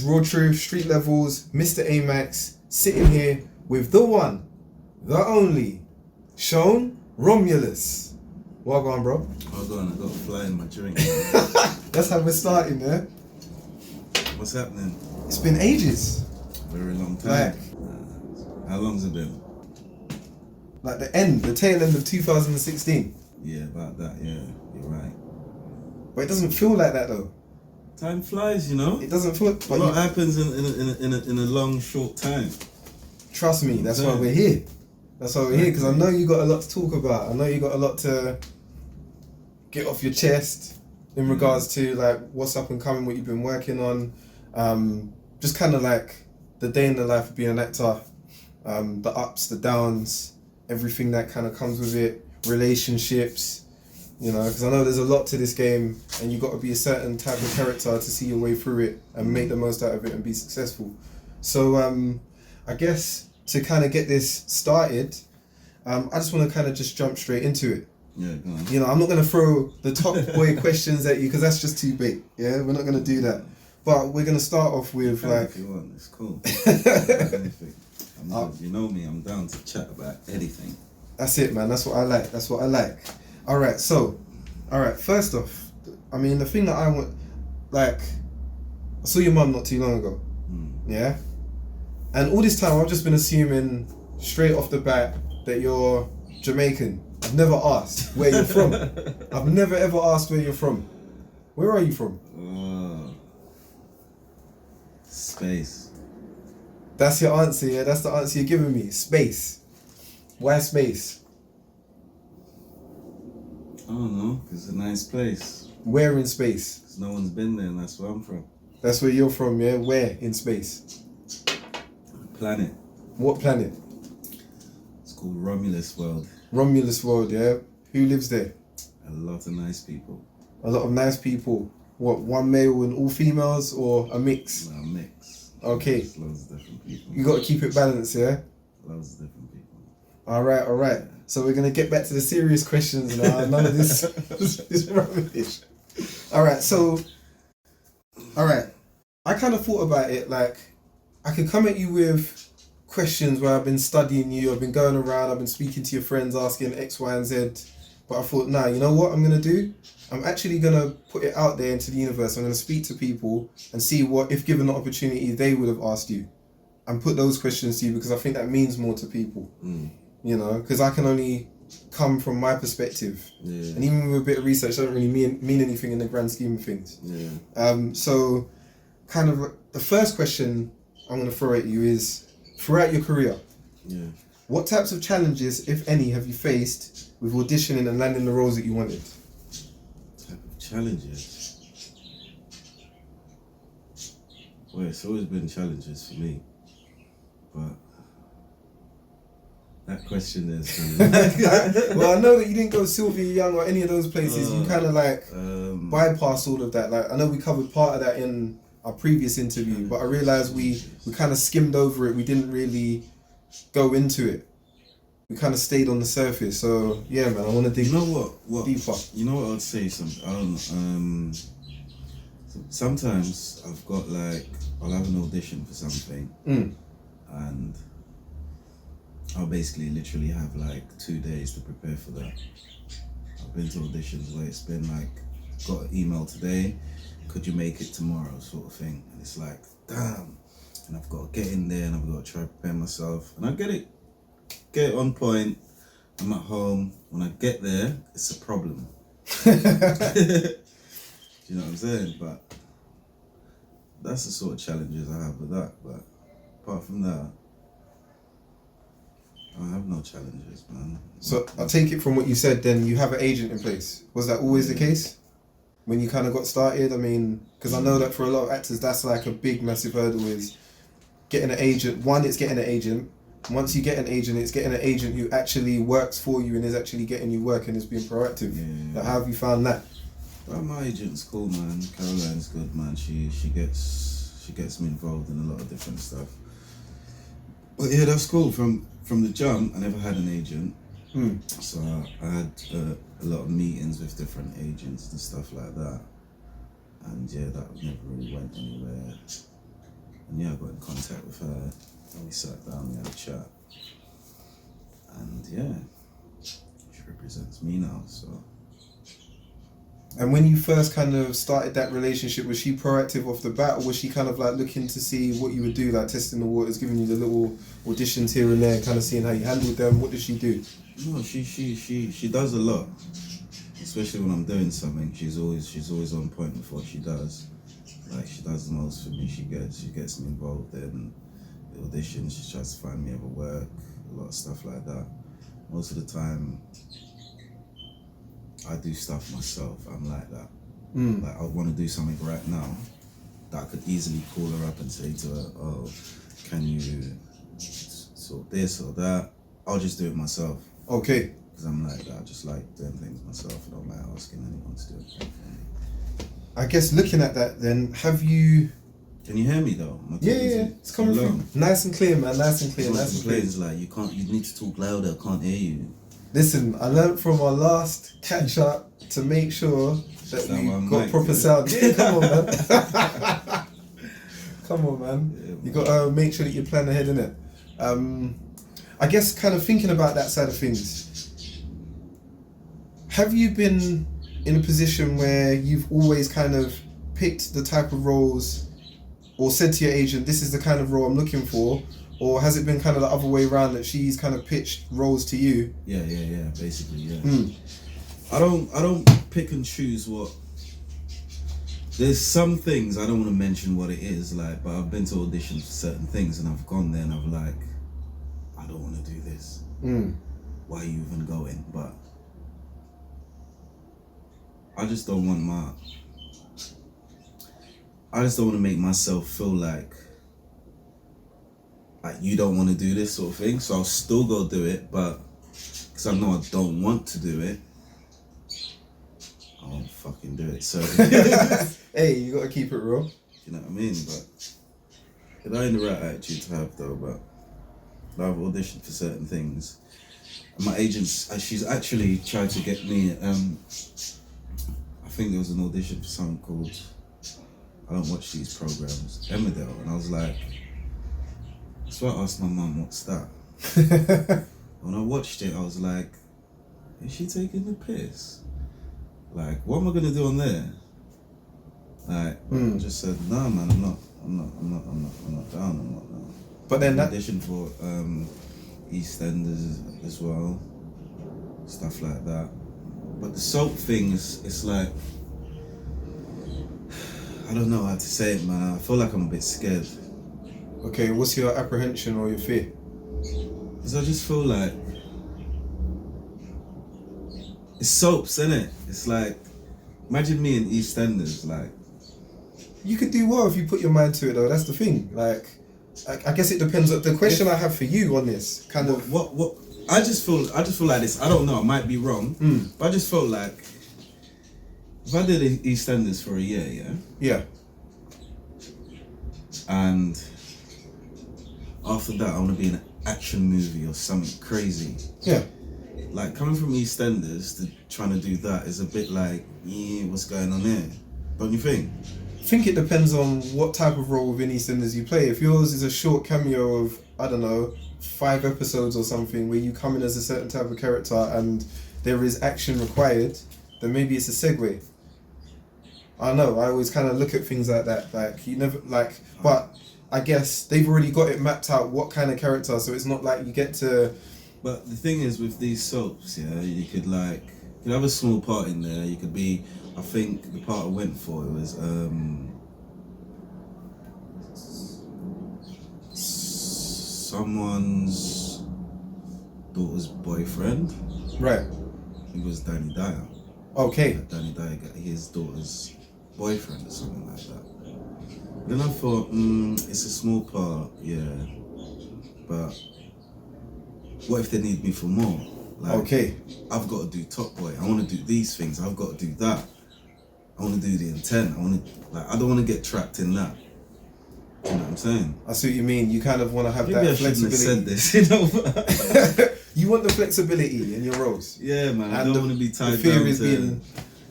Raw Truth, Street Levels, Mr. Amax, sitting here with the one, the only, Shone Romulus. Well gone, bro. Hold on, I got a fly in my drink. That's how we're starting, yeah? What's happening? It's been ages. Very long time. How long's it been? Like the tail end of 2016. Yeah, about that, yeah. You're right. But it doesn't feel like that though. Time flies, you know? It doesn't feel... A lot happens in a long, short time. Trust me, that's why we're here. That's why we're here, because I know you got a lot to talk about. I know you got a lot to get off your chest in regards to like what's up and coming, what you've been working on. Just kind of like the day in the life of being an actor, the ups, the downs, everything that kind of comes with it, relationships, you know, because I know there's a lot to this game and you got to be a certain type of character to see your way through it and make the most out of it and be successful. So I guess to kind of get this started, I just want to kind of just jump straight into it. Yeah, go on. You know, I'm not going to throw the top boy questions at you because that's just too big. Yeah, we're not going to do that. But we're going to start off with like... If you want, it's cool. Anything. You know me, I'm down to chat about anything. That's it, man. That's what I like. That's what I like. All right, first off, I mean, the thing that I want, like, I saw your mum not too long ago. Yeah? And all this time, I've just been assuming straight off the bat that you're Jamaican. I've never asked where you're from. I've never ever asked where you're from. Where are you from? Space. That's your answer, yeah? That's the answer you're giving me. Space. Why space? I don't know, because it's a nice place. Where in space? Because no one's been there and that's where I'm from. That's where you're from, yeah? Where in space? Planet. What planet? It's called Romulus World. Romulus World, yeah? Who lives there? A lot of nice people. A lot of nice people. What, one male and all females or a mix? No, a mix. Okay. There's loads of different people. You got to keep it balanced, yeah? Loads of different people. All right. So we're going to get back to the serious questions now. None of this rubbish. All right. I kind of thought about it like I could come at you with questions where I've been studying you, I've been going around, I've been speaking to your friends, asking X, Y, and Z. But I thought, nah, you know what I'm going to do? I'm actually going to put it out there into the universe. I'm going to speak to people and see what, if given the opportunity, they would have asked you. And put those questions to you because I think that means more to people. You know, because I can only come from my perspective. Yeah. And even with a bit of research, I don't really mean anything in the grand scheme of things. Yeah. So kind of the first question I'm going to throw at you is, throughout your career, what types of challenges, if any, have you faced with auditioning and landing the roles that you wanted? Type of challenges? Well, it's always been challenges for me. But that question is... Well, I know that you didn't go Sylvia Young or any of those places. You kind of like bypassed all of that. Like, I know we covered part of that in our previous interview, but I realised we kind of skimmed over it. We didn't really go into it. We kind of stayed on the surface. So yeah, man, I want to dig. You know what? Deeper. You know what I'd say? I don't know. Sometimes I've got like I'll have an audition for something, and I'll basically literally have like 2 days to prepare for that. I've been to auditions where it's been like, got an email today, could you make it tomorrow, sort of thing. And it's like, damn. And I've got to get in there and I've got to try to prepare myself. And I get it on point. I'm at home. When I get there, it's a problem. Do you know what I'm saying? But that's the sort of challenges I have with that. But apart from that, I have no challenges, man. So I take it from what you said, then you have an agent in place. Was that always the case when you kind of got started? I mean, because I know that for a lot of actors, that's like a big, massive hurdle is getting an agent. One, it's getting an agent. Once you get an agent, it's getting an agent who actually works for you and is actually getting you work and is being proactive. Yeah. Like, how have you found that? Well, my agent's cool, man. Caroline's good, man. She gets me involved in a lot of different stuff. But yeah, that's cool. From the jump, I never had an agent. So I had a lot of meetings with different agents and stuff like that. And yeah, that never really went anywhere. And yeah, I got in contact with her. And we sat down, we had a chat. And yeah, she represents me now, so. And when you first kind of started that relationship, was she proactive off the bat, or was she kind of like looking to see what you would do, like testing the waters, giving you the little auditions here and there, kind of seeing how you handled them? What did she do? No, she does a lot. Especially when I'm doing something, she's always on point with what she does. Like, she does the most for me. She gets me involved in the auditions. She tries to find me other work, a lot of stuff like that. Most of the time, I do stuff myself. I'm like that. Like, I want to do something right now that I could easily call her up and say to her, "Oh, can you sort this or that?" I'll just do it myself. Okay. Because I'm like that. I just like doing things myself. I don't like asking anyone to do it for me. I guess looking at that, then, have you? Can you hear me though? Yeah, it's coming through. Nice and clear, man. Nice and clear. Nice and clear. It's like you need to talk louder. I can't hear you. Listen, I learned from our last catch up to make sure that we got proper sound. Yeah, come on, man. Come on, man. Yeah, you got to make sure that you plan ahead, innit? I guess kind of thinking about that side of things, have you been in a position where you've always kind of picked the type of roles or said to your agent, this is the kind of role I'm looking for? Or has it been kind of the other way around that she's kind of pitched roles to you? Yeah, basically, yeah. I don't pick and choose what. There's some things, I don't want to mention what it is, like, but I've been to auditions for certain things and I've gone there and I've like, I don't want to do this. Why are you even going? But I just don't want to make myself feel like you don't want to do this sort of thing, so I'll still go do it, but because I know I don't want to do it, I won't fucking do it. So hey, you gotta keep it real. You know what I mean? But that ain't the right attitude to have though. But I've auditioned for certain things, and my agents, she's actually tried to get me. I think there was an audition for something called, I don't watch these programs, Emmerdale, and I was like. So I asked my mum, what's that? When I watched it, I was like, is she taking the piss? Like, what am I gonna do on there? Like, I just said, no man, I'm not down. But then that audition for EastEnders as well, stuff like that. But the soap thing it's like, I don't know how to say it, man. I feel like I'm a bit scared. Okay, what's your apprehension or your fear? Because I just feel like it's soaps, innit? It's like, imagine me in EastEnders, like. You could do well if you put your mind to it, though. That's the thing. Like, I guess it depends. The question I have for you on this kind of what I just feel like this. I don't know. I might be wrong, but I just felt like if I did EastEnders for a year, yeah, and after that, I want to be in an action movie or something crazy. Yeah. Like, coming from EastEnders to trying to do that is a bit like, what's going on here? Don't you think? I think it depends on what type of role within EastEnders you play. If yours is a short cameo of, I don't know, 5 episodes or something, where you come in as a certain type of character and there is action required, then maybe it's a segue. I don't know, I always kind of look at things like that. Like, you never, like, but I guess they've already got it mapped out what kind of character, so it's not like you get to. But the thing is with these soaps, you could have a small part in there. You could be, I think the part I went for was someone's daughter's boyfriend. Right. I think it was Danny Dyer. Okay. Danny Dyer got his daughter's boyfriend or something like that. Then I thought, it's a small part, but what if they need me for more? Like, okay. I've got to do Top Boy. I want to do these things. I've got to do that. I want to do the intent. I don't want to get trapped in that. You know what I'm saying? I see what you mean. You kind of want to have Maybe that flexibility. Have said this, You want the flexibility in your roles. Yeah, man. I don't want to be tied the fear down is to.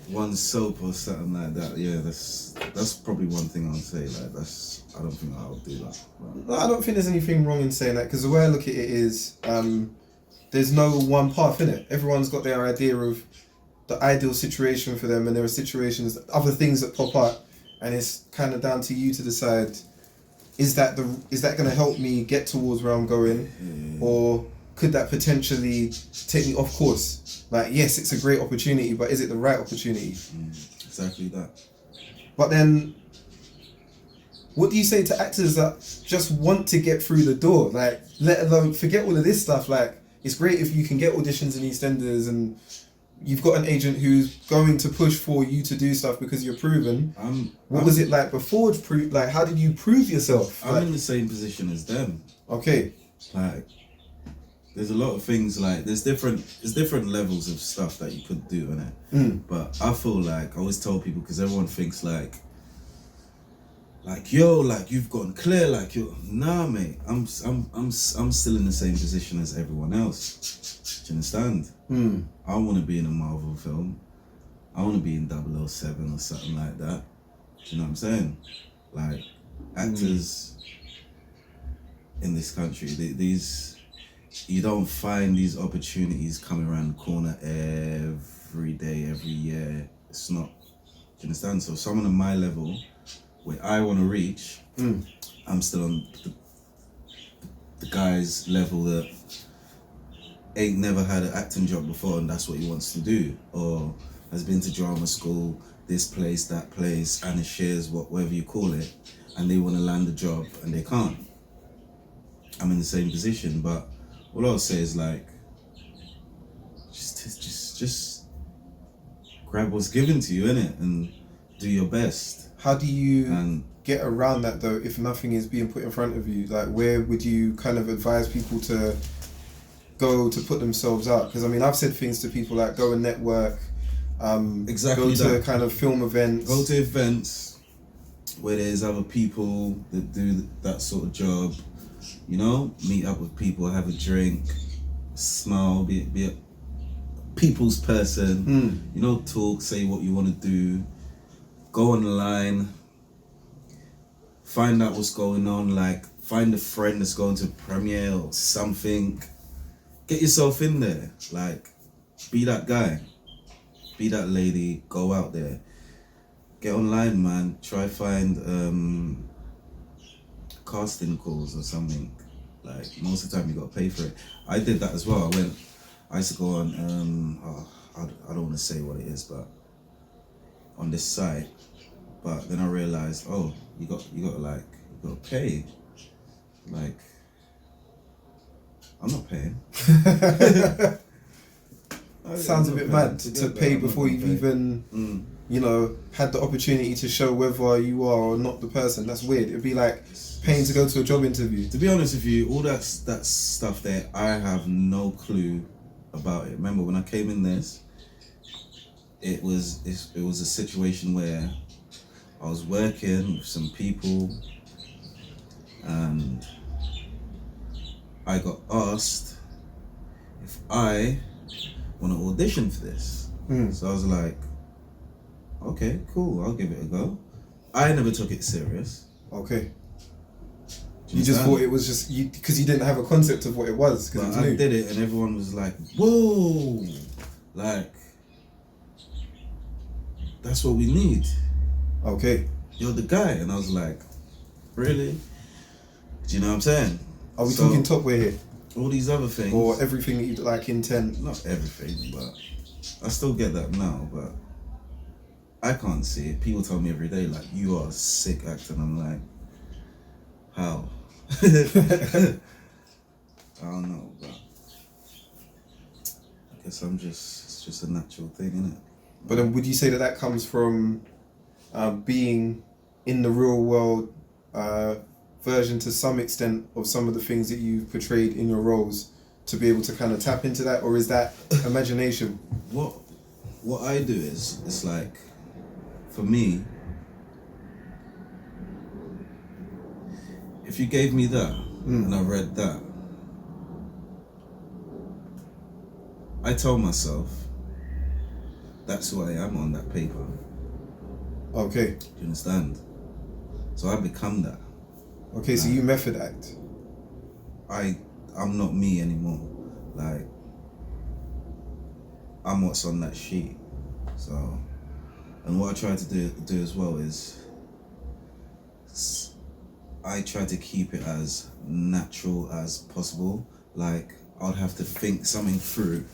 one soap or something like that. Yeah, that's probably one thing I'll say. Like I don't think I'll do that. But. No, I don't think there's anything wrong in saying that, because the way I look at it is, there's no one path in it. Everyone's got their idea of the ideal situation for them, and there are situations, other things that pop up, and it's kind of down to you to decide: is that going to help me get towards where I'm going, or could that potentially take me off course? Like, yes, it's a great opportunity, but is it the right opportunity? Exactly that. But then, what do you say to actors that just want to get through the door? Like, let alone, forget all of this stuff. Like, it's great if you can get auditions in EastEnders and you've got an agent who's going to push for you to do stuff because you're proven. What was it like before? Like, how did you prove yourself? I'm in the same position as them. Okay. Like, there's a lot of things, like, there's different levels of stuff that you could do, innit? But I feel like, I always tell people, because everyone thinks like, yo, like, you've gotten clear, like, nah, mate, I'm still in the same position as everyone else. Do you understand? I want to be in a Marvel film. I want to be in 007 or something like that. Do you know what I'm saying? Like, actors in this country, you don't find these opportunities coming around the corner every day, every year. It's not. Do you understand? So someone on my level, where I want to reach, I'm still on the guy's level that ain't never had an acting job before, and that's what he wants to do, or has been to drama school, this place, that place, and it shares whatever you call it, and they want to land a job and they can't. I'm in the same position, but all I'll say is, like, just grab what's given to you, innit, and do your best. How do you get around that though if nothing is being put in front of you? Like, where would you kind of advise people to go to put themselves out? Because I mean, I've said things to people like, go and network, Exactly. go to kind of film events. Go to events where there's other people that do that sort of job. You know, meet up with people, have a drink, smile, be a people's person. You know, talk, say what you want to do. Go online, find out what's going on. Like, find a friend that's going to a premiere or something. Get yourself in there. Like, be that guy, be that lady. Go out there, get online, man. Try find casting calls or something. Like, most of the time you gotta pay for it. I did that as well. I used to go on I don't want to say what it is, but on this site. But then I realized, you gotta pay. Like, I'm not paying. Sounds a bit mad to pay before you've even you know, had the opportunity to show whether you are or not the person. That's weird. It'd be like paying to go to a job interview. To be honest with you, all that stuff there, I have no clue about it. Remember when I came in this, it was a situation where I was working with some people and I got asked if I want to audition for this. So I was like, okay, cool, I'll give it a go. I never took it serious. Okay. You just thought it was just because you didn't have a concept of what it was. But I did it, and everyone was like, "Whoa, like that's what we need." Okay. You're the guy, and I was like, "Really?" Do you know what I'm saying? Are we talking top way here? All these other things, or everything that you like intend? Not everything, but I still get that now. But I can't see it. People tell me every day, like, "You are a sick actor," and I'm like, "How?" I don't know, but I guess it's just a natural thing, isn't it? But then would you say that comes from being in the real world version to some extent of some of the things that you've portrayed in your roles to be able to kind of tap into that, or is that imagination? What I do is, it's like, for me, if you gave me that and I read that, I tell myself, that's who I am on that paper. Okay. Do you understand? So I become that. Okay, so you method act. I'm not me anymore. Like, I'm what's on that sheet. So, and what I try to do as well is I try to keep it as natural as possible. Like, I'd have to think something through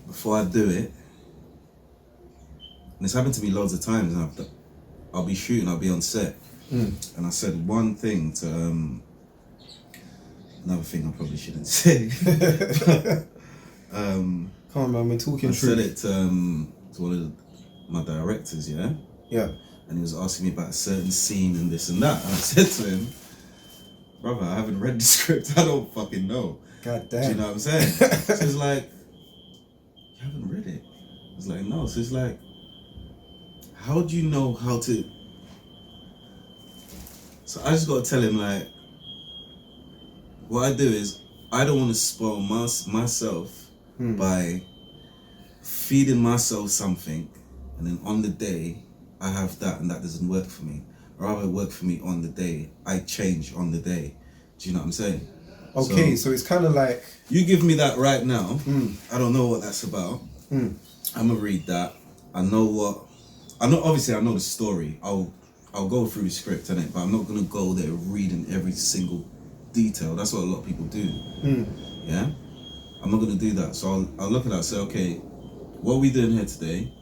before I do it. And it's happened to me loads of times. And I'll be shooting, I'll be on set. And I said one thing to, another thing I probably shouldn't say. Come on, man, we're talking I truth. said it to one of my directors, yeah? Yeah. And he was asking me about a certain scene and this and that. And I said to him, brother, I haven't read the script, I don't fucking know. God damn. Do you know what I'm saying? So it's like, you haven't read it? I was like, no. So it's like, how do you know how to... So I just got to tell him, like, what I do is, I don't want to spoil myself by feeding myself something, and then on the day, I have that and that doesn't work for me. Or rather, it work for me on the day. I change on the day. Do you know what I'm saying? Okay, so it's kind of like... You give me that right now, I don't know what that's about. I'm going to read that. Obviously I know the story. I'll go through the script, innit? But I'm not going to go there reading every single detail. That's what a lot of people do. Yeah? I'm not going to do that. So I'll look at that and say, okay, what are we doing here today?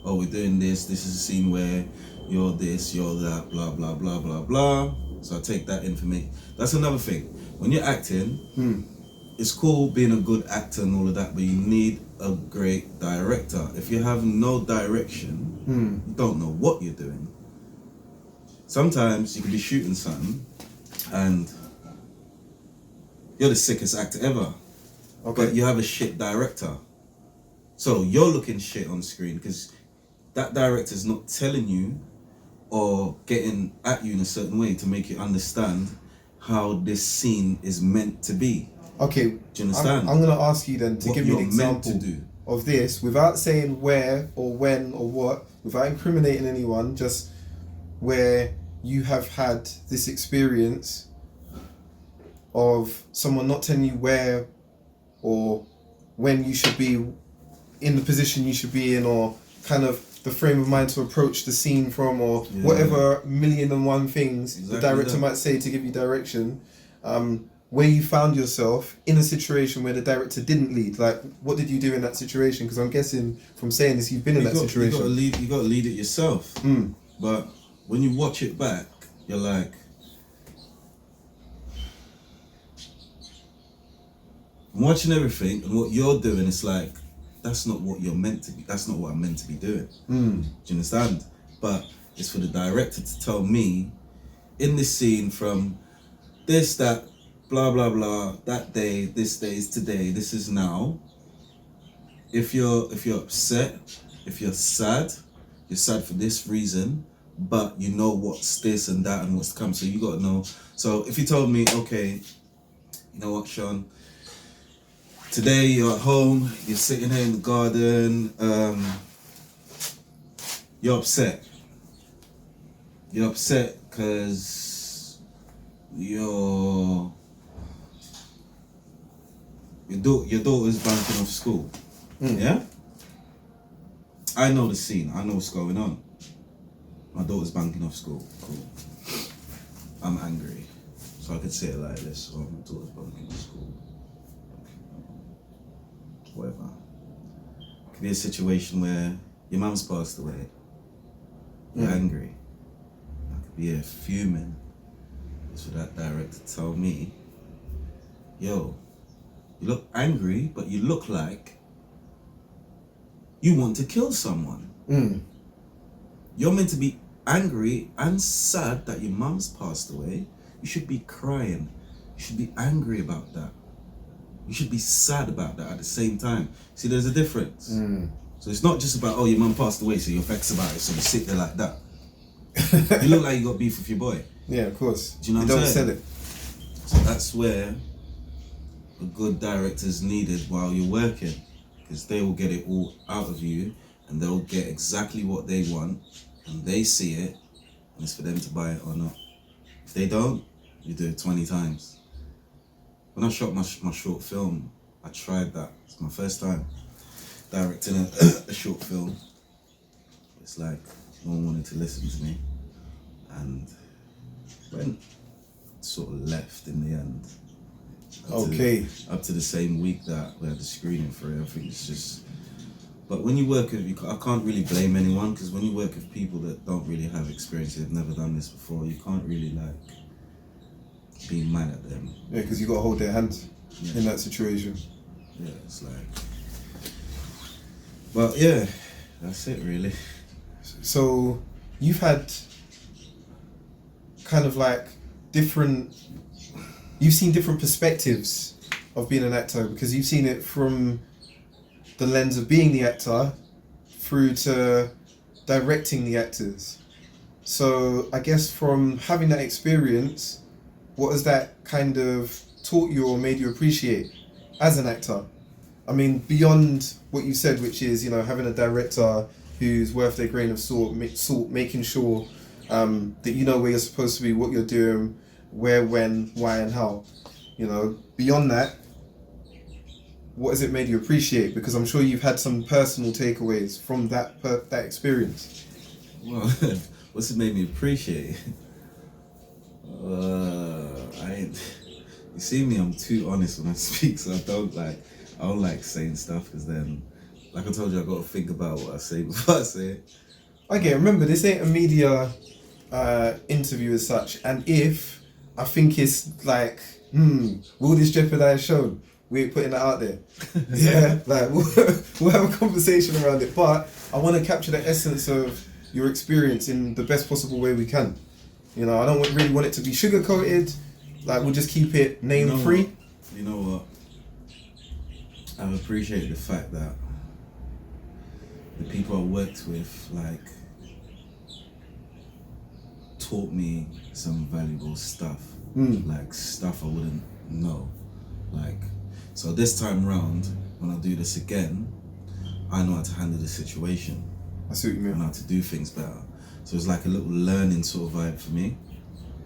Oh, we're doing this. This is a scene where you're this, you're that, blah, blah, blah, blah, blah. So I take that information. That's another thing. When you're acting, it's cool being a good actor and all of that, but you need a great director. If you have no direction, you don't know what you're doing. Sometimes you can be shooting something and you're the sickest actor ever, but you have a shit director. So you're looking shit on screen because that director's not telling you or getting at you in a certain way to make you understand how this scene is meant to be. Okay, do you understand? I'm going to ask you then to what give me an you're example meant to do of this without saying where or when or what, without incriminating anyone, just where you have had this experience of someone not telling you where or when you should be in the position you should be in, or kind of the frame of mind to approach the scene from, or whatever million and one things the director might say to give you direction, where you found yourself in a situation where the director didn't lead. Like, what did you do in that situation? Because I'm guessing from saying this, you've been in that situation. You got to lead it yourself. But when you watch it back, you're like, I'm watching everything, and what you're doing is like, that's not what you're meant to be. That's not what I'm meant to be doing. Do you understand? But it's for the director to tell me, in this scene, from this, that, blah, blah, blah, that day, this day is today, this is now. If you're upset, if you're sad for this reason, but you know what's this and that and what's to come, so you got to know. So if you told me, okay, you know what, Sean, today you're at home, you're sitting here in the garden, you're upset. You're upset because your daughter's banking off school. Yeah? I know the scene, I know what's going on. My daughter's banking off school, cool. I'm angry. So I could say it like this, oh, my daughter's banking off school. Whatever. It could be a situation where your mum's passed away. You're angry. I could be here fuming. It's for that director to tell me, yo, you look angry, but you look like you want to kill someone. You're meant to be angry and sad that your mum's passed away. You should be crying. You should be angry about that. You should be sad about that at the same time. See, there's a difference. So it's not just about, oh, your mum passed away, so you're vexed about it, so you sit there like that. You look like you got beef with your boy. Yeah, of course. Do you know what I'm saying? Don't sell it. So that's where a good director's needed while you're working. is they will get it all out of you, and they'll get exactly what they want, and they see it, and it's for them to buy it or not. If they don't, you do it 20 times. When I shot my short film, I tried that. It's my first time directing a short film. It's like no one wanted to listen to me, and went sort of left in the end. Up to the same week that we had the screening for it. I think it's just. But when you work with, I can't really blame anyone, because when you work with people that don't really have experience, they've never done this before, you can't really like be mad at them. Yeah, because you got to hold their hand in that situation. Yeah, it's like. But yeah, that's it really. So you've had kind of like you've seen different perspectives of being an actor, because you've seen it from the lens of being the actor through to directing the actors. So I guess from having that experience, what has that kind of taught you or made you appreciate as an actor? I mean, beyond what you said, which is, having a director who's worth their grain of salt, making sure that you know where you're supposed to be, what you're doing, where, when, why, and how. Beyond that, what has it made you appreciate? Because I'm sure you've had some personal takeaways from that experience. Well, what's it made me appreciate? You see me, I'm too honest when I speak, so I don't like saying stuff, because then, like I told you, I got to think about what I say before I say it. Okay, remember, this ain't a media interview as such, and if I think it's like, will this jeopardize Shone? We ain't putting that out there. Yeah, like we'll have a conversation around it, but I want to capture the essence of your experience in the best possible way we can. I don't really want it to be sugar coated. Like, we'll just keep it name free. You know what? I've appreciated the fact that the people I worked with, taught me some valuable stuff. Like stuff I wouldn't know. So this time round, when I do this again, I know how to handle the situation. I see what you mean. I know how to do things better. So it's like a little learning sort of vibe for me.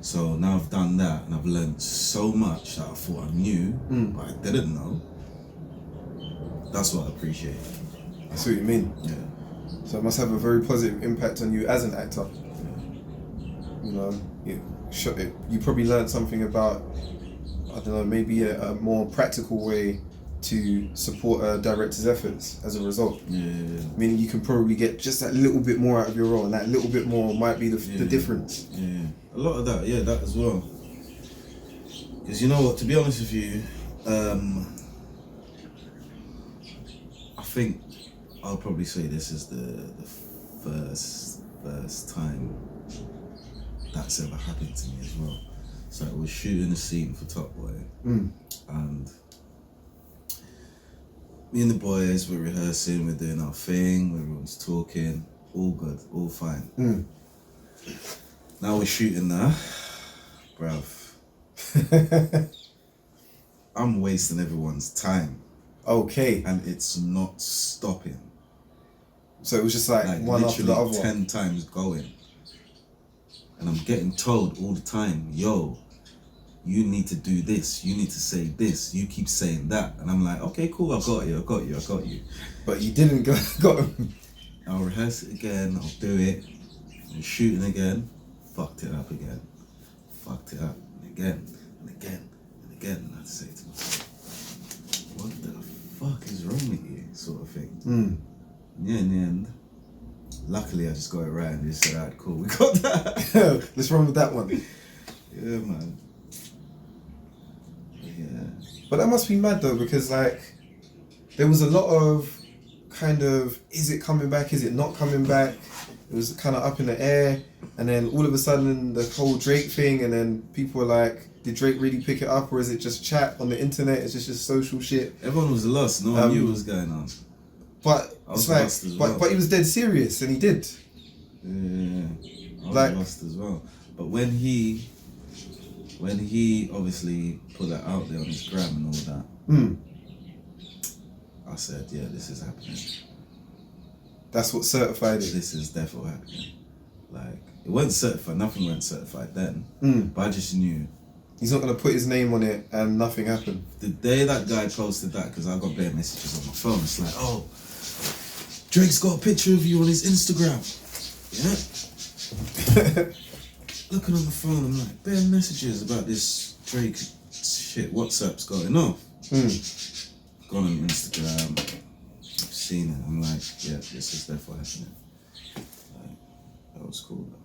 So now I've done that, and I've learned so much that I thought I knew, but I didn't know. That's what I appreciate. I see what you mean. Yeah. So it must have a very positive impact on you as an actor. Yeah. You probably learned something about, I don't know, maybe a more practical way to support a director's efforts as a result. Yeah. Meaning you can probably get just that little bit more out of your role, and that little bit more might be the difference. Yeah. A lot of that, that as well. Because you know what, to be honest with you, I think I'll probably say this is the first time that's ever happened to me as well. So I was shooting a scene for Top Boy, and me and the boys were rehearsing, we're doing our thing, everyone's talking, all good, all fine. Now we're shooting now, bruv. I'm wasting everyone's time. Okay. And it's not stopping. So it was just like one after the other. 10 times going. And I'm getting told all the time, yo, you need to do this, you need to say this, you keep saying that. And I'm like, okay, cool, I got you. But you didn't got him. I'll rehearse it again, I'll do it. I'm shooting again, fucked it up again. Fucked it up, and again, and again, and again. And I'd say to myself, what the fuck is wrong with you, sort of thing. Yeah, in the end, luckily I just got it right and just said, alright, cool, we got that. Let's run with that one. Yeah, man. Yeah. But that must be mad though, because there was a lot of kind of, is it coming back, is it not coming back? It was kind of up in the air, and then all of a sudden the whole Drake thing, and then people were like, did Drake really pick it up, or is it just chat on the internet? It's just social shit. Everyone was lost. No one knew what was going on. But it's like, but he was dead serious, and he did. Yeah, I was lost as well. But when he obviously put that out there on his gram and all that, I said, yeah, this is happening. That's what certified it. This is definitely happening. Like, it wasn't certified, nothing went certified then. But I just knew. He's not going to put his name on it and nothing happened. The day that guy posted that, because I got bare messages on my phone, it's like, oh, Drake's got a picture of you on his Instagram. Yeah? Looking on the phone, I'm like, bare messages about this Drake shit, WhatsApp's going off. Gone on Instagram, I've seen it, I'm like, yeah, this is definitely happening. Like, that was cool though.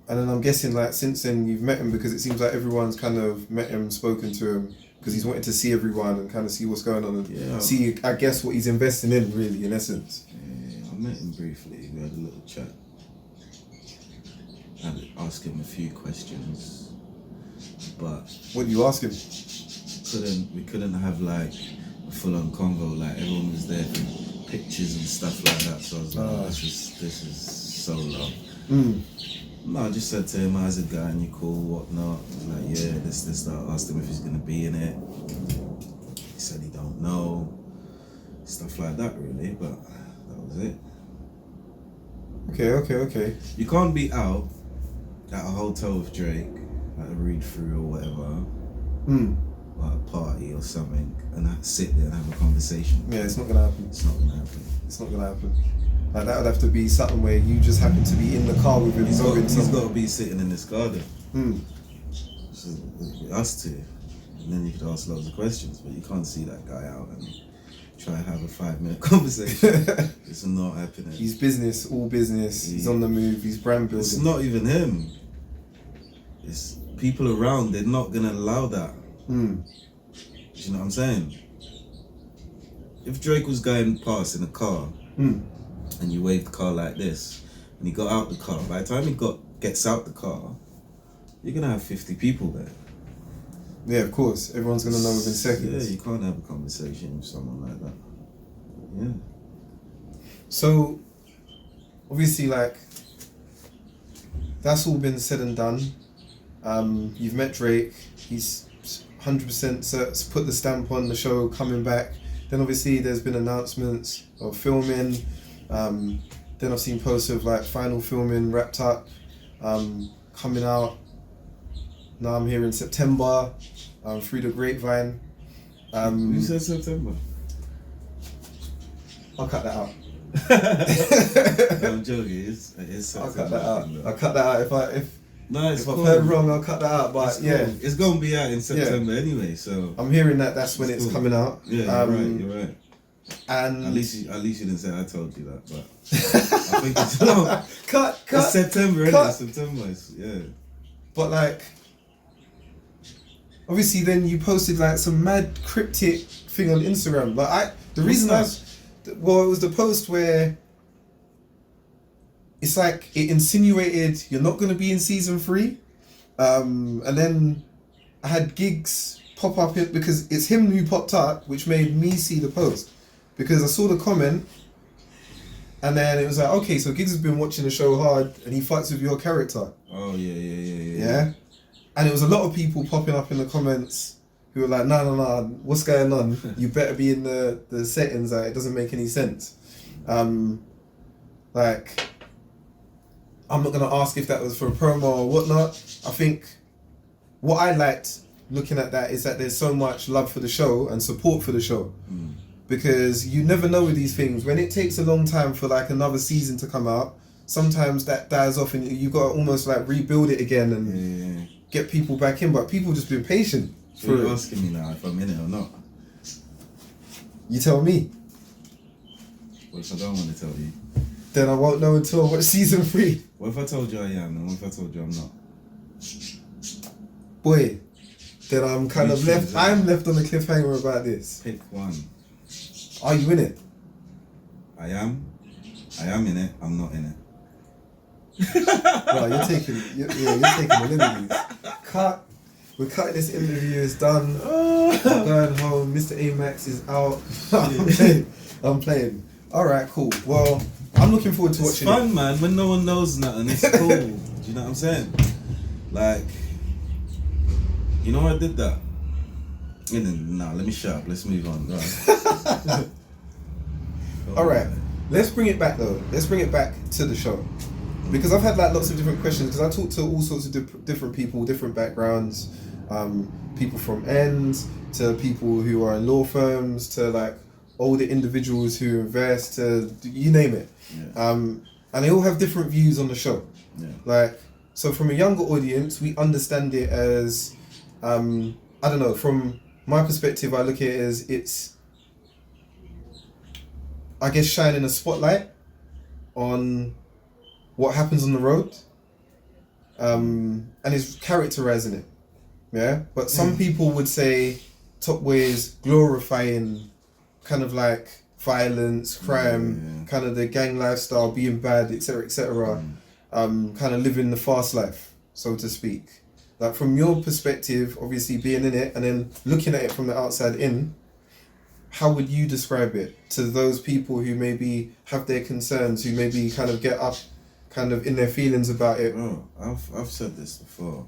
And then I'm guessing, like, since then you've met him, because it seems like everyone's kind of met him, spoken to him, because he's wanted to see everyone and kind of see what's going on and see, I guess, what he's investing in, really, in essence. Yeah, I met him briefly. We had a little chat. I had to ask him a few questions, but what do you ask him? We couldn't have like a full-on convo. Like everyone was there for pictures and stuff like that. So I was like, this is so low. No, I just said to him, how's it going? You cool? Whatnot? He was like, yeah, this, that. I asked him if he's gonna be in it. He said he don't know. Stuff like that, really. But that was it. Okay. You can't be out at a hotel with Drake at a read-through or whatever, or at a party or something, and sit there and have a conversation. Yeah, it's not gonna happen. It's not gonna happen. It's not gonna happen. Like, that would have to be something where you just happen to be in the car with him. He's got to be sitting in this garden. So us two, and then you could ask loads of questions, but you can't see that guy out and try and have a 5-minute conversation. It's not happening. He's business, all business. He's on the move. He's brand building. It's not even him. It's people around. They're not gonna allow that. Do you know what I'm saying? If Drake was going past in a car, and you waved the car like this, and he got out the car, by the time he gets out the car, you're gonna have 50 people there. Yeah, of course. Everyone's gonna know within seconds. Yeah, you can't have a conversation with someone like that. Yeah. So, obviously, like, that's all been said and done. You've met Drake. He's 100% put the stamp on the show coming back. Then obviously there's been announcements of filming. Then I've seen posts of like final filming wrapped up, coming out. Now I'm here in September, through the grapevine. Who said September? I'll cut that out. I'm joking. It's September. I'll cut that out. I'll cut that out if cool. I've heard wrong. I'll cut that out. But cool. yeah, it's gonna be out in September anyway. So I'm hearing that's when it's cool. coming out. Yeah, you're right. And at least you didn't say I told you that, but I think it's no. cut. It's September, isn't it? September, yeah. But like, obviously, then you posted like some mad cryptic thing on Instagram. Like it was the post where it's like it insinuated you're not going to be in season 3, and then I had Gigs pop up because it's him who popped up, which made me see the post because I saw the comment, and then it was like, okay, so Gigs has been watching the show hard and he fights with your character. Oh yeah. Yeah, and it was a lot of people popping up in the comments who were like, no, what's going on? You better be in the settings. Like, it doesn't make any sense. Like, I'm not gonna ask if that was for a promo or whatnot. I think what I liked looking at that is that there's so much love for the show and support for the show. Because you never know with these things. When it takes a long time for like another season to come out, sometimes that dies off and you got to almost like rebuild it again and get people back in. But people just been patient. So you're asking me now if I'm in it or not? You tell me. What if I don't want to tell you? Then I won't know until I watch season 3. What if I told you I am, and what if I told you I'm not? Boy, then I'm kind of left. I'm left on the cliffhanger about this. Pick one. Are you in it? I am in it. I'm not in it. Well, you're taking the liberties. Cut. We're cutting this interview. It's done. I'm going home. Mr. Amax is out. I'm playing. All right, cool. Well, I'm looking forward to watching it. It's fun, man. When no one knows nothing, it's cool. Do you know what I'm saying? Like, you know, I did that. Nah, let me shut up. Let's move on. Right. All right, let's bring it back though. Let's bring it back to the show, because I've had like lots of different questions. Because I talk to all sorts of different people, different backgrounds, people from ends to people who are in law firms to like older individuals who invest to you name it. Yeah. And they all have different views on the show. Yeah. Like, so from a younger audience, we understand it as, I don't know, from my perspective, I look at it as it's, I guess, shining a spotlight on what happens on the road, and it's characterizing it. Yeah? But some people would say Top Boy is glorifying kind of like violence, crime, kind of the gang lifestyle, being bad, etc., kind of living the fast life, so to speak. Like from your perspective, obviously being in it and then looking at it from the outside in, how would you describe it to those people who maybe have their concerns, who maybe kind of get up, kind of in their feelings about it? Bro, I've said this before.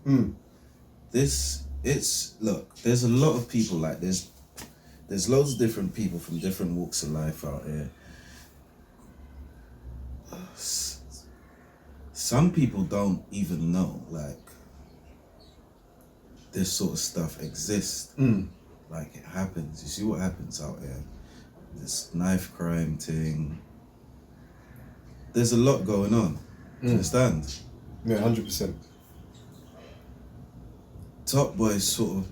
Look, there's a lot of people like there's loads of different people from different walks of life out here. Some people don't even know like this sort of stuff exists. Like it happens. You see what happens out here. This knife crime thing. There's a lot going on. Do you understand? Yeah, 100%. Top Boy is sort of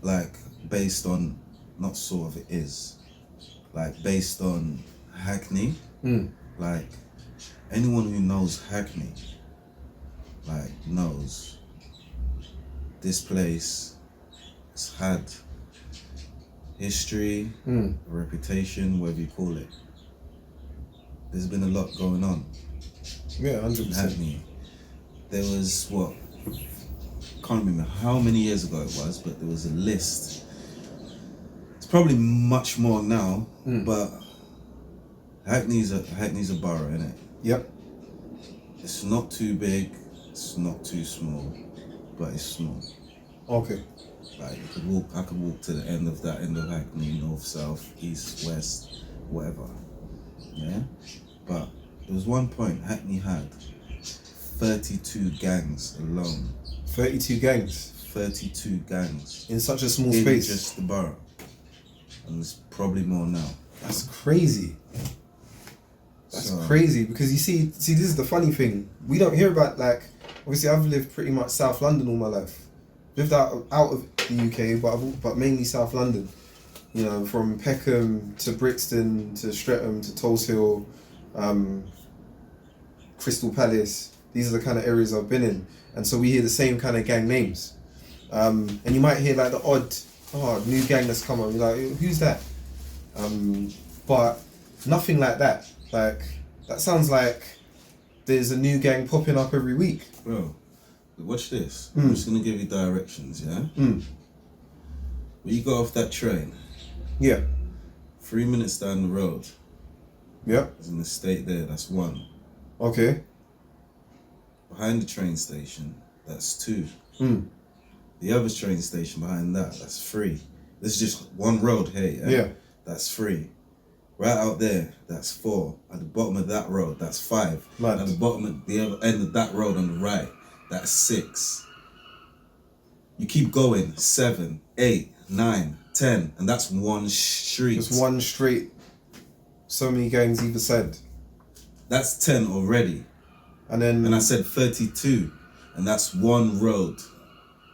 like based on, not sort of, it is like based on Hackney. Like anyone who knows Hackney like knows this place has had history, a reputation, whatever you call it. There's been a lot going on. Yeah, 100%. Hackney. There was what? Can't remember how many years ago it was, but there was a list. It's probably much more now, but Hackney's a borough, innit? Yep. It's not too big, it's not too small, but it's small. Okay. Like I could walk to the end of Hackney, north, south, east, west, whatever. Yeah? But there was one point Hackney had 32 gangs alone. 32 gangs? 32 gangs. In such a small in space? Just the borough. And there's probably more now. That's crazy. That's crazy, because you see, this is the funny thing. We don't hear about, like, obviously I've lived pretty much South London all my life. Lived out of the UK, but mainly South London. You know, from Peckham to Brixton to Streatham to Tulse Hill, Crystal Palace. These are the kind of areas I've been in. And so we hear the same kind of gang names. And you might hear like the odd, new gang that's come on. You're like, who's that? But nothing like that. Like, that sounds like there's a new gang popping up every week. Bro, watch this. I'm just going to give you directions, yeah? When you go off that train, 3 minutes down the road, there's an estate there, that's one. Okay. Behind the train station, that's two. The other train station behind that, that's three. This is just one road here, yeah? That's three. Right out there, that's four. At the bottom of that road, that's five. Mad. At the bottom of the other end of that road on the right, that's six. You keep going, 7, 8, 9, 10, and that's one street. Just one street. So many gangs either side. That's 10 already. And I said 32, and that's one road.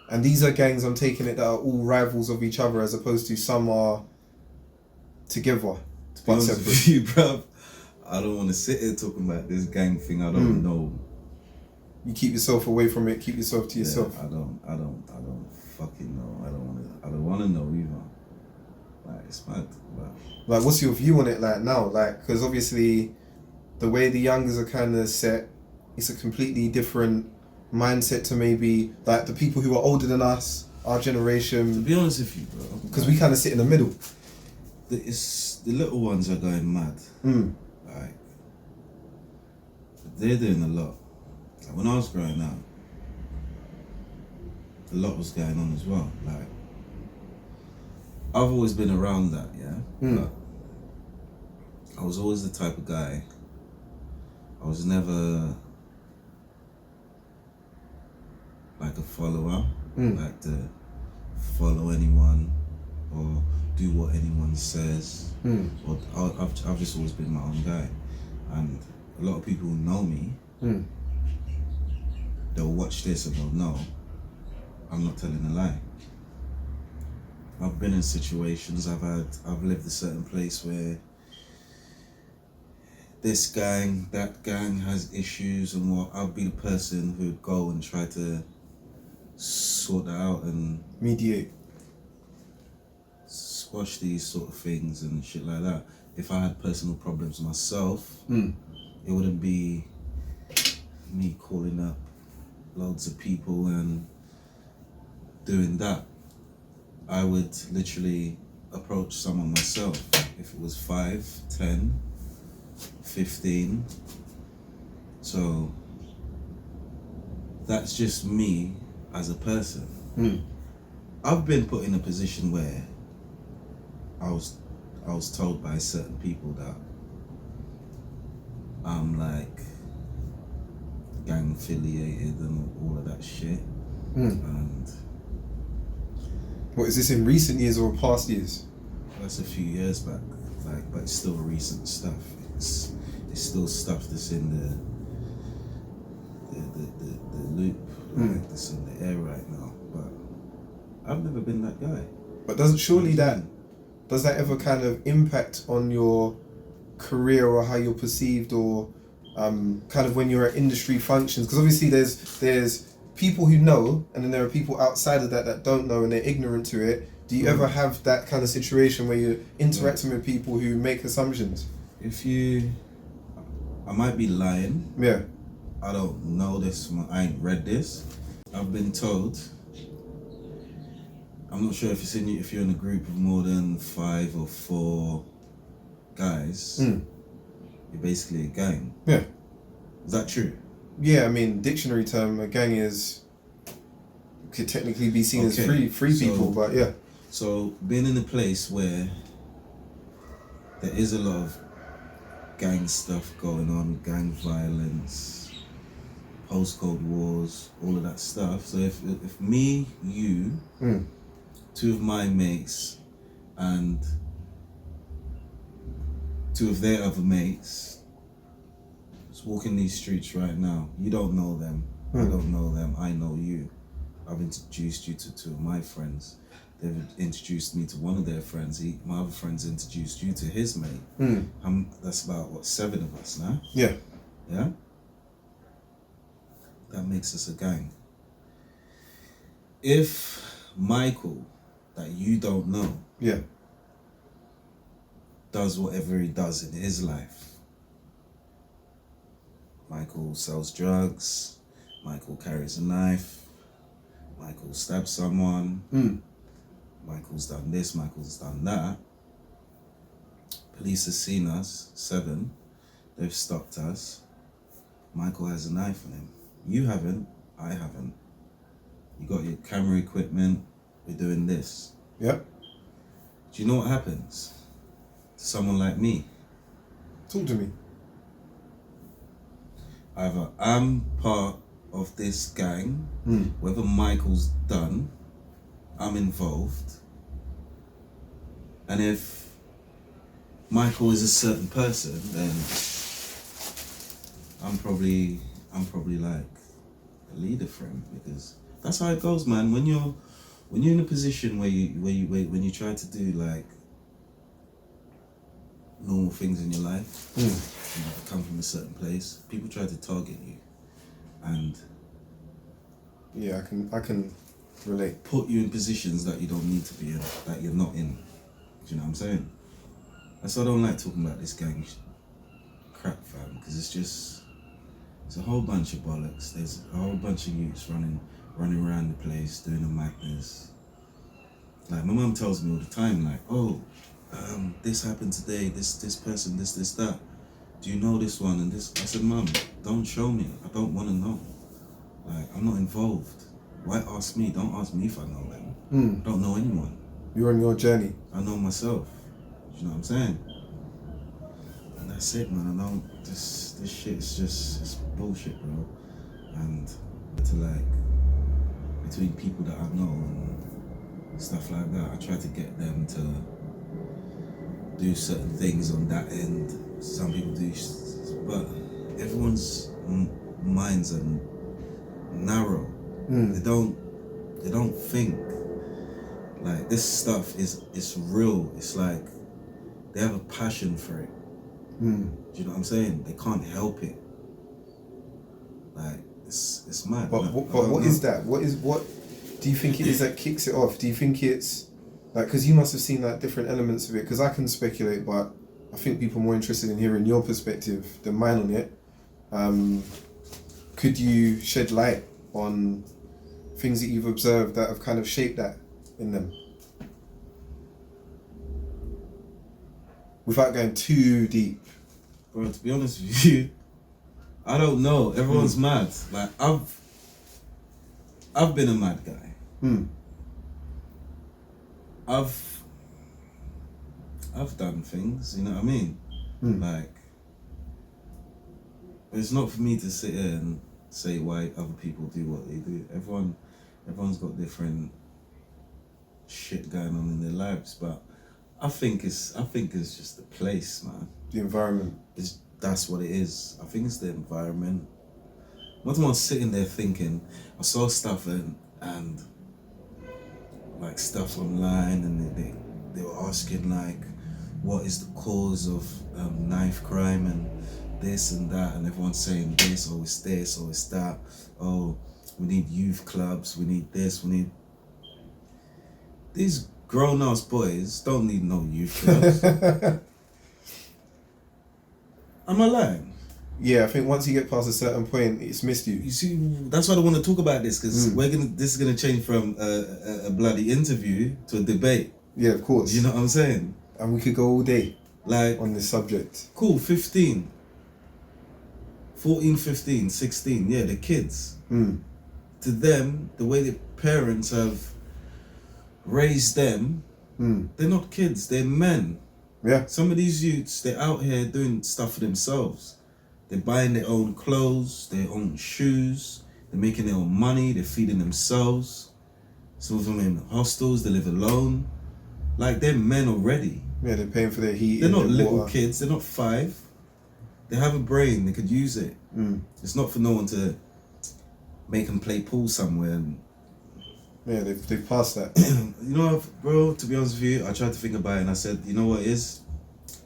And these are gangs, I'm taking it, that are all rivals of each other, as opposed to some are together. To be honest with you, bruv, I don't want to sit here talking about this gang thing. I don't know. You keep yourself away from it. Keep yourself to yourself. I don't fucking know. I don't want to know either. Like, it's mad. Like, what's your view on it like now? Like, because obviously the way the youngers are kind of set, it's a completely different mindset to maybe like the people who are older than us, our generation. To be honest with you, bro, because we kind of sit in the middle. The little ones are going mad. Like, they're doing a lot. Like, when I was growing up, a lot was going on as well. Like, I've always been around that, yeah. Mm. But I was always the type of guy. I was never like a follower, like to follow anyone or do what anyone says. Or I've just always been my own guy, and a lot of people who know me, they'll watch this and they'll know I'm not telling a lie. I've been in situations, I've lived a certain place where this gang, that gang has issues, and what I'll be the person who'd go and try to sort that out and mediate, squash these sort of things and shit like that. If I had personal problems myself, it wouldn't be me calling up loads of people and doing that. I would literally approach someone myself, if it was 5, 10, 15. So that's just me as a person. I've been put in a position where I was told by certain people that I'm like gang affiliated and all of that shit. And what is this in recent years or past years? that's a few years back, like, but it's still recent stuff. It's still stuff that's in the loop, like that's in the air right now. But I've never been that guy. But does that ever kind of impact on your career or how you're perceived, or kind of when you're at industry functions? Because obviously there's people who know, and then there are people outside of that don't know and they're ignorant to it. Do you ever have that kind of situation where you're interacting with people who make assumptions? I might be lying. Yeah. I don't know this. I ain't read this. I've been told. I'm not sure if you're in a group of more than 5 or 4 guys. You're basically a gang. Yeah. Is that true? Yeah, I mean, dictionary term, a gang could technically be seen as three people, but yeah. So being in a place where there is a lot of gang stuff going on, gang violence, postcode wars, all of that stuff. So if me, you, 2 of my mates, and 2 of their other mates just walking these streets right now, you don't know them, I don't know them, I know you. I've introduced you to 2 of my friends. They've introduced me to one of their friends. My other friend's introduced you to his mate. That's about 7 of us now. Yeah. Yeah? That makes us a gang. If Michael, that you don't know, does whatever he does in his life, Michael sells drugs, Michael carries a knife, Michael stabs someone, Michael's done this, Michael's done that. Police have seen us, 7, they've stopped us. Michael has a knife on him. You haven't, I haven't. You got your camera equipment, we're doing this. Yep. Do you know what happens to someone like me? Talk to me. Either I'm part of this gang, whether Michael's done, I'm involved, and if Michael is a certain person, then I'm probably like a leader for him, because that's how it goes, man. When you're in a position where you try to do like normal things in your life, you come from a certain place, people try to target you, and yeah, I can relate. Put you in positions that you don't need to be in, that you're not in. Do you know what I'm saying? That's why I don't like talking about this gang crap, fam, because it's a whole bunch of bollocks. There's a whole bunch of youths running around the place doing the madness. Like, my mum tells me all the time, like, oh, this happened today, this person, this, that. Do you know this one and this? I said, Mum, don't show me. I don't want to know. Like, I'm not involved. Why ask me? Don't ask me if I know them. I don't know anyone. You're on your journey. I know myself. You know what I'm saying? And that's it, man. I don't. This shit is just it's bullshit, bro. And to like between people that I know and stuff like that, I try to get them to do certain things on that end. Some people do, but everyone's minds are narrow. They don't think. Like this stuff is real. It's like they have a passion for it. Do you know what I'm saying? They can't help it. Like it's mad. But what is that? What do you think it is that kicks it off? Do you think it's like, because you must have seen like different elements of it? Because I can speculate, but I think people are more interested in hearing your perspective than mine on it. Could you shed light on things that you've observed that have kind of shaped that in them? Without going too deep. Bro, to be honest with you, I don't know. Everyone's mad. Like I've been a mad guy. I've done things, you know what I mean? Like it's not for me to sit here and say why other people do what they do. Everyone's got different shit going on in their lives, but I think it's just the place, man. The environment. That's what it is. I think it's the environment. One time I was sitting there thinking, I saw stuff and like stuff online, and they were asking like, what is the cause of knife crime and this and that, and everyone's saying this, or it's this, or it's that. Oh, we need youth clubs, we need this, we need... These grown-ass boys don't need no youth clubs. Am I lying? Yeah, I think once you get past a certain point, it's missed you. You see, that's why I want to talk about this, because this is gonna change from a bloody interview to a debate. Yeah, of course. You know what I'm saying? And we could go all day like on this subject. Cool, 14, 15, 16, yeah, the kids. To them, the way the parents have raised them, they're not kids, they're men. Yeah. Some of these youths, they're out here doing stuff for themselves. They're buying their own clothes, their own shoes, they're making their own money, they're feeding themselves. Some of them in hostels, they live alone. Like, they're men already. Yeah, they're paying for their heat. They're not little kids, they're not 5. They have a brain, they could use it. It's not for no one to make them play pool somewhere. And yeah, they've passed that. You know what, bro, to be honest with you, I tried to think about it and I said, you know what it is?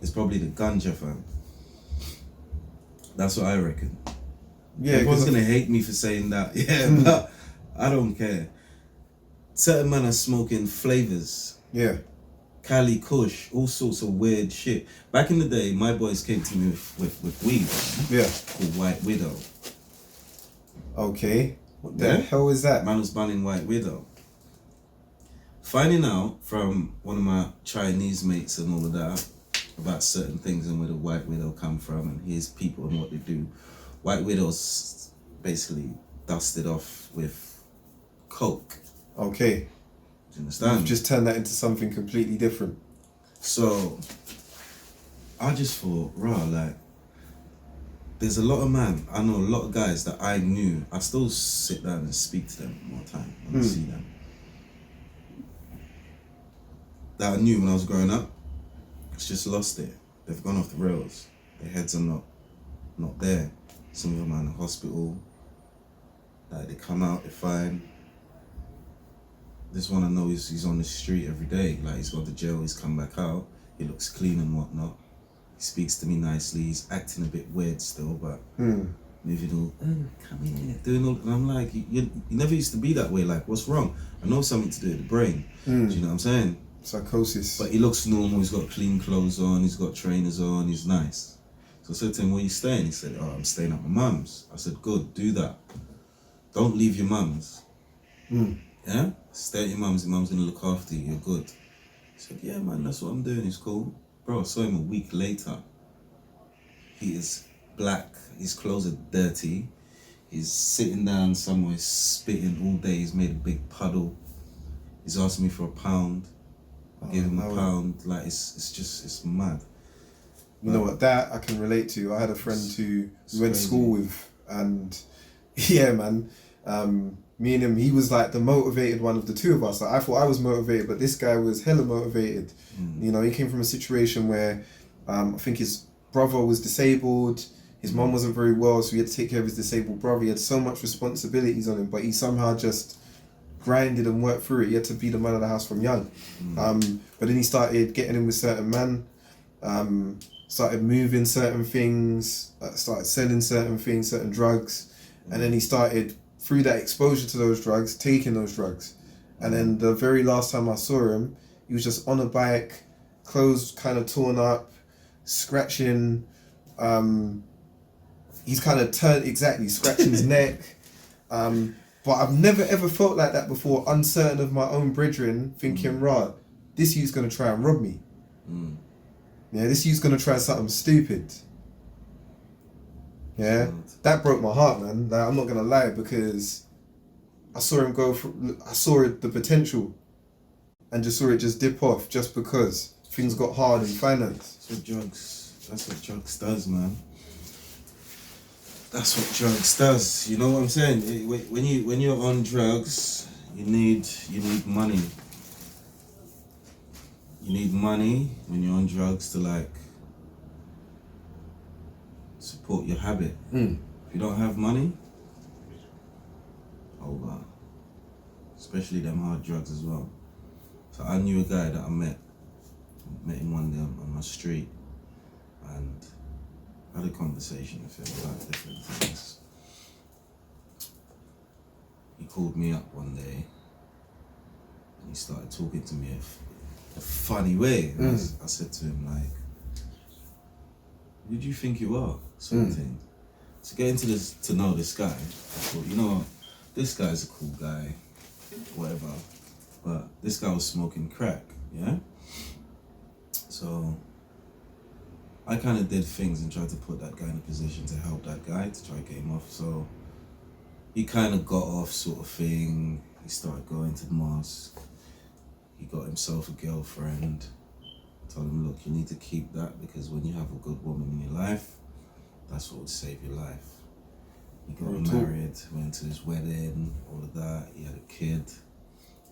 It's probably the ganja, fam. That's what I reckon. Yeah, everyone's gonna hate me for saying that. Yeah, but I don't care. Certain men are smoking flavors. Yeah. Cali Kush, all sorts of weird shit. Back in the day, my boys came to me with weed. Yeah. Called White Widow. Okay. What the hell is that? Man was banning White Widow. Finding out from one of my Chinese mates and all of that about certain things and where the White Widow come from and his people and what they do. White Widow's basically dusted off with coke. Okay. Do you understand? You've just turned that into something completely different. So I just thought, raw, like, there's a lot of I know a lot of guys that I knew. I still sit down and speak to them more time when I see them. That I knew when I was growing up, it's just lost it. They've gone off the rails. Their heads are not there. Some of them are in the hospital. Like, they come out, they're fine. This one I know he's on the street every day. Like, he's gone to jail, he's come back out. He looks clean and whatnot. He speaks to me nicely. He's acting a bit weird still, but moving all, come here, doing all. And I'm like, you never used to be that way. Like, what's wrong? I know something to do with the brain. Do you know what I'm saying? Psychosis. But he looks normal. He's got clean clothes on. He's got trainers on. He's nice. So I said to him, "Where you staying?" He said, "Oh, I'm staying at my mum's." I said, "Good, do that. Don't leave your mum's. Yeah, stay at your mum's. Your mum's gonna look after you. You're good." He said, "Yeah, man, that's what I'm doing. It's cool." Bro, I saw him a week later. He is black. His clothes are dirty. He's sitting down somewhere spitting all day. He's made a big puddle. He's asked me for £1. I gave him a pound. Like it's mad. You know what, that I can relate to. I had a friend who we went to school with, and yeah, man. Me and him, he was like the motivated one of the two of us. Like, I thought I was motivated, but this guy was hella motivated. You know, he came from a situation where I think his brother was disabled, his mum wasn't very well, so he had to take care of his disabled brother. He had so much responsibilities on him, but he somehow just grinded and worked through it. He had to be the man of the house from young. But then he started getting in with certain men, started moving certain things, started selling certain things, certain drugs, and then he started, through that exposure to those drugs, taking those drugs. And then the very last time I saw him, he was just on a bike, clothes kind of torn up, scratching, he's kind of scratching his neck. But I've never ever felt like that before, uncertain of my own brethren, thinking, rah, this youth's going to try and rob me. Yeah, this youth's going to try something stupid. Yeah, that broke my heart, man. Like, I'm not going to lie, because I saw him I saw the potential and just saw it just dip off just because things got hard in finance. That's what drugs does, man. That's what drugs does. You know what I'm saying? When you're on drugs, you need money. You need money when you're on drugs to like support your habit. If you don't have money, over. Especially them hard drugs as well. So I knew a guy that I met him one day on my street, and had a conversation with him about different things. He called me up one day and he started talking to me a funny way. I said to him, like, who do you think you are? Sort of thing. So getting to know this guy, I thought, you know what, this guy's a cool guy, whatever. But this guy was smoking crack, yeah? So I kind of did things and tried to put that guy in a position to help that guy, to try to get him off. So he kind of got off, sort of thing. He started going to the mosque. He got himself a girlfriend. Told him, look, you need to keep that, because when you have a good woman in your life, that's what would save your life. He got married, went to his wedding, all of that. He had a kid,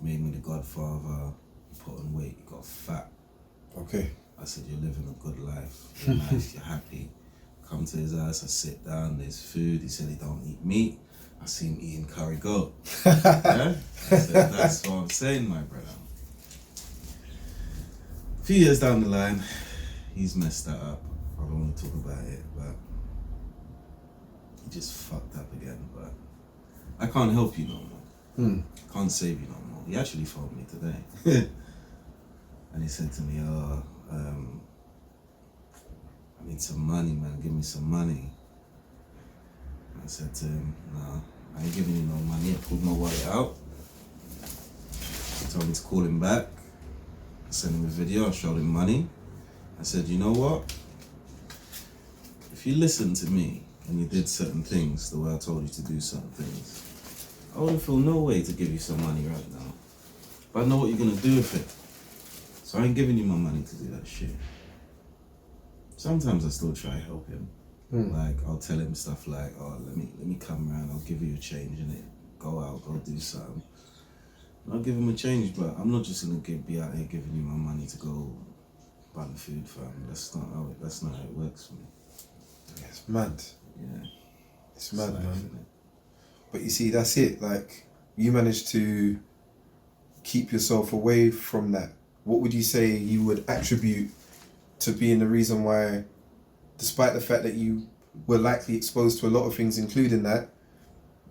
made me the godfather. He put on weight, he got fat. Okay. I said, you're living a good life, you're nice, you're happy. Come to his house, I sit down, there's food. He said he don't eat meat. I see him eating curry goat. Yeah? I said, that's what I'm saying, my brother. A few years down the line, he's messed that up. I don't want to talk about it, but he just fucked up again. But I can't help you no more. I can't save you no more. He actually phoned me today. And he said to me, I need some money, man, give me some money. I said to him, no, I ain't giving you no money. I pulled my wallet out. He told me to call him back. I sent him a video, I showed him money. I said, you know what? If you listened to me and you did certain things the way I told you to do certain things, I wouldn't feel no way to give you some money right now. But I know what you're gonna do with it. So I ain't giving you my money to do that shit. Sometimes I still try to help him. Like, I'll tell him stuff like, oh, let me come around, I'll give you a change in it. Go out, go do something. And I'll give him a change, but I'm not just gonna be out here giving you my money to go buy the food for him. That's not how it works for me. Yeah, it's mad. Yeah. It's mad, life, man. innit? But you see, that's it. Like, you managed to keep yourself away from that. What would you say you would attribute to being the reason why, despite the fact that you were likely exposed to a lot of things, including that,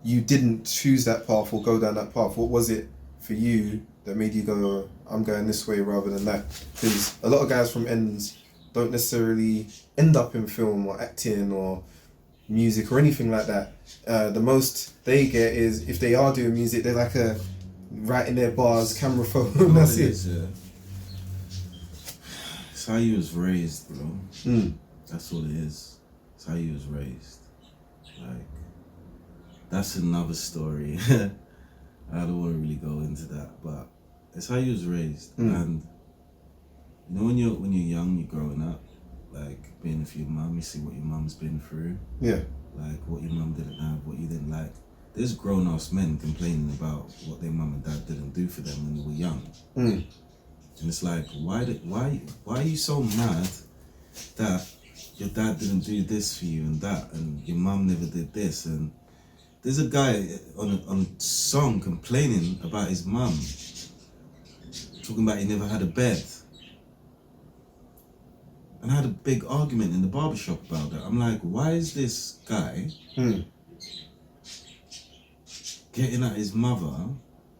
you didn't choose that path or go down that path? What was it for you that made you go, I'm going this way rather than that? Because a lot of guys from ends don't necessarily end up in film or acting or music or anything like that. The most they get is, if they are doing music, they're like writing their bars, camera phone, that's it. Yeah. It's how you was raised, bro. That's what it is. It's how you was raised. Like, that's another story. I don't want to really go into that, but it's how you was raised. And You know when you're young, you're growing up, like being with your mum, you see what your mum's been through. Yeah. Like what your mum didn't have, what you didn't like. There's grown-ass men complaining about what their mum and dad didn't do for them when they were young. And it's like, why are you so mad that your dad didn't do this for you and that, and your mum never did this? And there's a guy on a song complaining about his mum, talking about he never had a bed. And I had a big argument in the barbershop about that. I'm like, why is this guy getting at his mother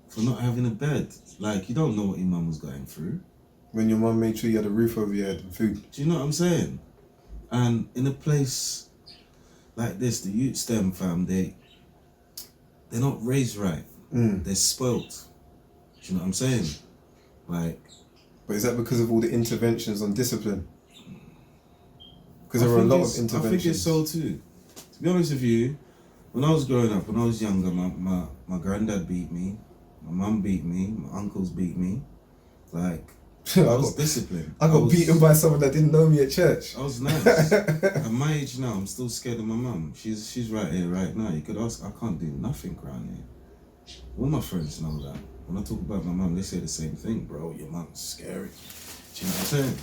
for not having a bed? Like, you don't know what your mum was going through. When your mum made sure you had a roof over your head and food. Do you know what I'm saying? And in a place like this, the youth STEM fam, they're not raised right. They're spoilt. Do you know what I'm saying? Like, but is that because of all the interventions on discipline? Because there were a lot of interventions. I think it's so too. To be honest with you, when I was growing up, when I was younger, my granddad beat me, my mum beat me, my uncles beat me. Like, I was disciplined. I got beaten by someone that didn't know me at church. I was nice. At my age now, I'm still scared of my mum. She's right here, right now. You could ask, I can't do nothing around here. All my friends know that. When I talk about my mum, they say the same thing, bro. Your mum's scary. Do you know what I'm saying?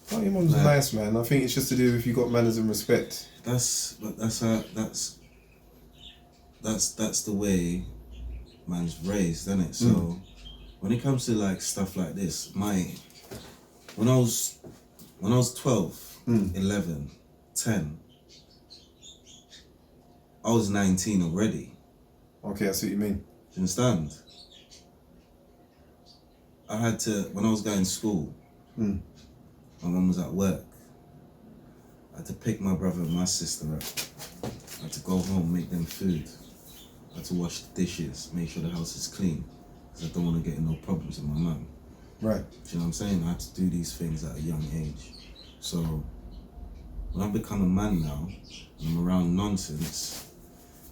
Oh, your mum's nice, man. I think it's just to do with you got manners and respect. That's the way man's raised, isn't it? So when it comes to like stuff like this, when I was 12, 11, 10, I was 19 already. Okay, I see what you mean. Do you understand? I had to, when I was going to school, my mum was at work. I had to pick my brother and my sister up. I had to go home, make them food. I had to wash the dishes, make sure the house is clean, because I don't want to get in no problems with my mum. Right. Do you know what I'm saying? I had to do these things at a young age. So when I've become a man now, and I'm around nonsense,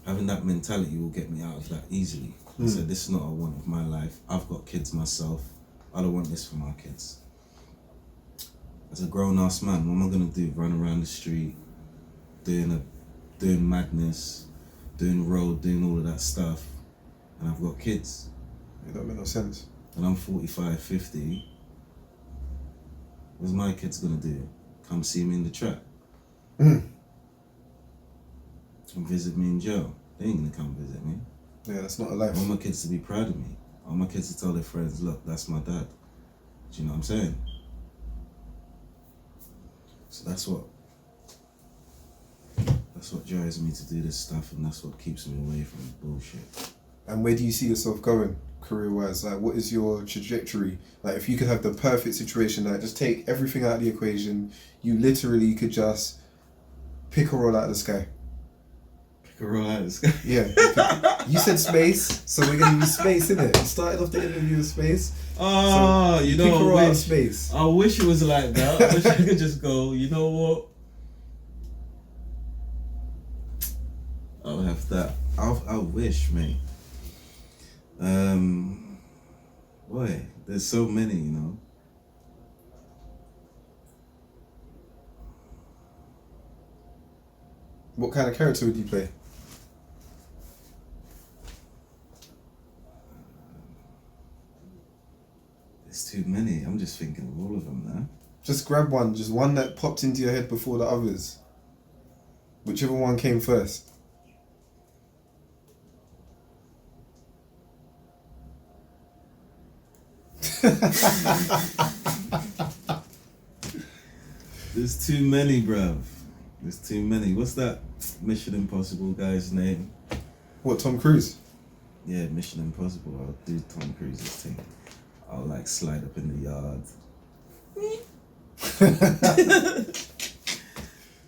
having that mentality will get me out of that easily. I said, this is not a want of my life. I've got kids myself. I don't want this for my kids. As a grown-ass man, what am I gonna do? Run around the street, doing madness, doing road, doing all of that stuff, and I've got kids. It don't make no sense. And I'm 45, 50. What's my kids gonna do? Come see me in the trap? Come visit me in jail? They ain't gonna come visit me. Yeah, that's not a life. I want my kids to be proud of me. I want my kids to tell their friends, look, that's my dad. Do you know what I'm saying? So that's what drives me to do this stuff, and that's what keeps me away from bullshit. And where do you see yourself going career-wise? Like, what is your trajectory? Like, if you could have the perfect situation, like, just take everything out of the equation, you literally could just pick a roll out of the sky. Pick a roll out of the sky? Yeah. You said space, so we're going to use space, innit? You started off the interview with space. Oh, so you know, pick a roll out of space. I wish it was like that. I wish I could just go, you know what? I'll have that. I wish, mate. Boy, there's so many, you know. What kind of character would you play? There's too many. I'm just thinking of all of them now. Just grab one. Just one that popped into your head before the others. Whichever one came first. There's too many, bruv. There's too many. What's that Mission Impossible guy's name? What, Tom Cruise? Yeah, Mission Impossible. I'll do Tom Cruise's thing. I'll like slide up in the yard.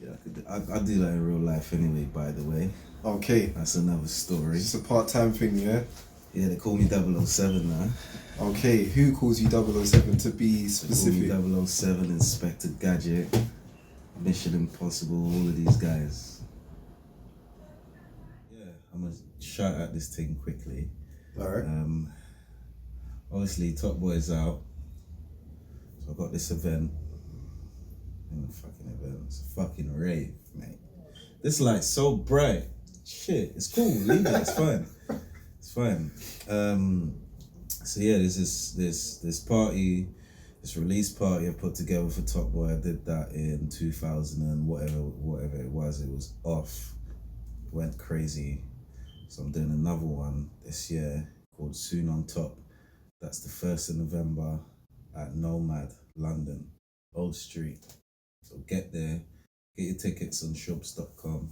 Yeah, I'll do that in real life anyway, by the way. Okay. That's another story. It's a part-time thing, yeah? Yeah, they call me 007 now. Okay, who calls you 007 to be specific? They call me 007, Inspector Gadget, Mission Impossible, all of these guys. Yeah, I'm gonna shout out this thing quickly. Alright. Obviously, Top Boy's out. So I've got this event. In a fucking event. It's a fucking rave, mate. This light's so bright. Shit, it's cool. Leave it. It's fine. It's fine. So yeah, there's this party, this release party I put together for Top Boy. I did that in 2000 and whatever it was. It was off. Went crazy. So I'm doing another one this year called Soon on Top. That's the 1st of November at Nomad, London, Old Street. So get there, get your tickets on shubs.com.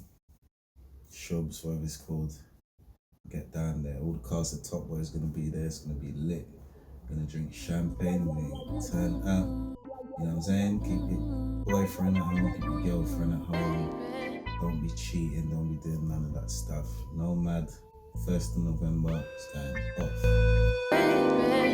Shubs, whatever it's called. Get down there. All the cast of Top Boy is gonna be there. It's gonna be lit. Gonna drink champagne, we turn up. You know what I'm saying? Keep your boyfriend at home, keep your girlfriend at home. Don't be cheating, don't be doing none of that stuff. Nomad, 1st of November, it's going off.